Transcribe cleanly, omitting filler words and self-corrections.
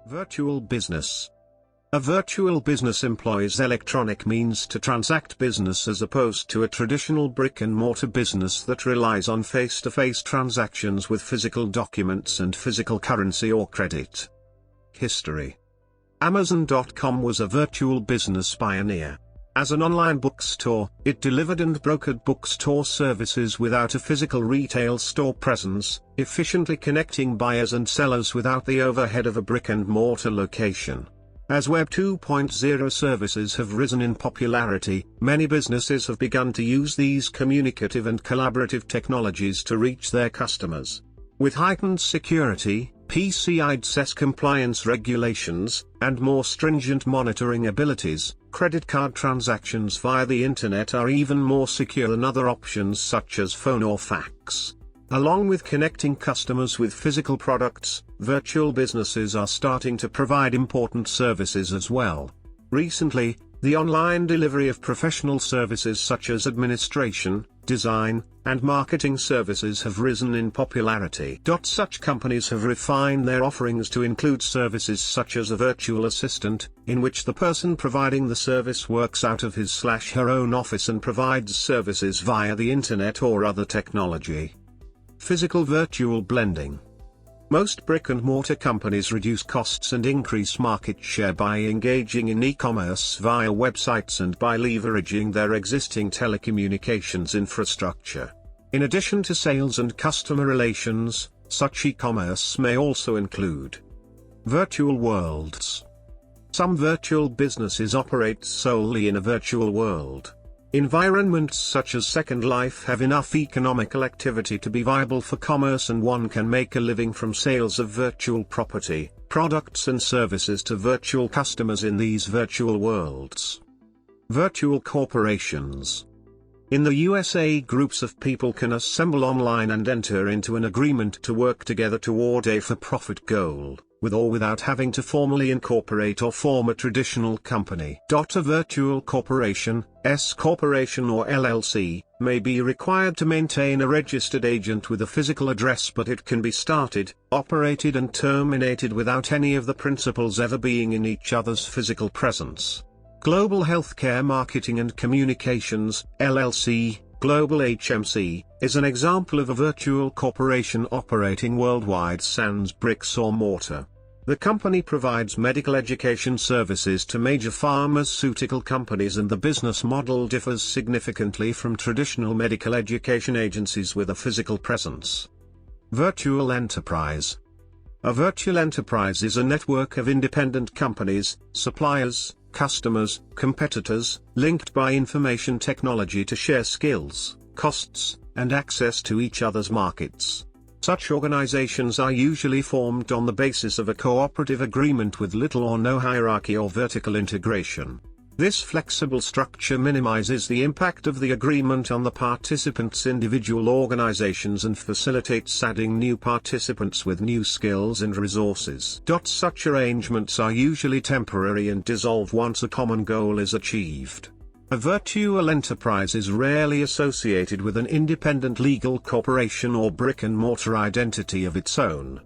Virtual business. A virtual business employs electronic means to transact business as opposed to a traditional brick-and-mortar business that relies on face-to-face transactions with physical documents and physical currency or credit. History. Amazon.com was a virtual business pioneer. As an online bookstore, it delivered and brokered bookstore services without a physical retail store presence, efficiently connecting buyers and sellers without the overhead of a brick-and-mortar location. As Web 2.0 services have risen in popularity, many businesses have begun to use these communicative and collaborative technologies to reach their customers. With heightened security, PCI DSS compliance regulations, and more stringent monitoring abilities, credit card transactions via the internet are even more secure than other options such as phone or fax. Along with connecting customers with physical products, virtual businesses are starting to provide important services as well. Recently, the online delivery of professional services such as administration, design, and marketing services have risen in popularity. Such companies have refined their offerings to include services such as a virtual assistant, in which the person providing the service works out of his/her own office and provides services via the internet or other technology. Physical-virtual blending. Most brick-and-mortar companies reduce costs and increase market share by engaging in e-commerce via websites and by leveraging their existing telecommunications infrastructure. In addition to sales and customer relations, such e-commerce may also include virtual worlds. Some virtual businesses operate solely in a virtual world. Environments such as Second Life have enough economical activity to be viable for commerce, and one can make a living from sales of virtual property, products and services to virtual customers in these virtual worlds. Virtual corporations. In the USA, groups of people can assemble online and enter into an agreement to work together toward a for-profit goal, with or without having to formally incorporate or form a traditional company. A virtual corporation, S-corporation or LLC, may be required to maintain a registered agent with a physical address, but it can be started, operated and terminated without any of the principals ever being in each other's physical presence. Global Healthcare Marketing and Communications, LLC, Global HMC, is an example of a virtual corporation operating worldwide sans bricks or mortar. The company provides medical education services to major pharmaceutical companies, and the business model differs significantly from traditional medical education agencies with a physical presence. Virtual enterprise. A virtual enterprise is a network of independent companies, suppliers, customers, competitors, linked by information technology to share skills, costs, and access to each other's markets. Such organizations are usually formed on the basis of a cooperative agreement with little or no hierarchy or vertical integration. This flexible structure minimizes the impact of the agreement on the participants' individual organizations and facilitates adding new participants with new skills and resources. Such arrangements are usually temporary and dissolve once a common goal is achieved. A virtual enterprise is rarely associated with an independent legal corporation or brick-and-mortar identity of its own.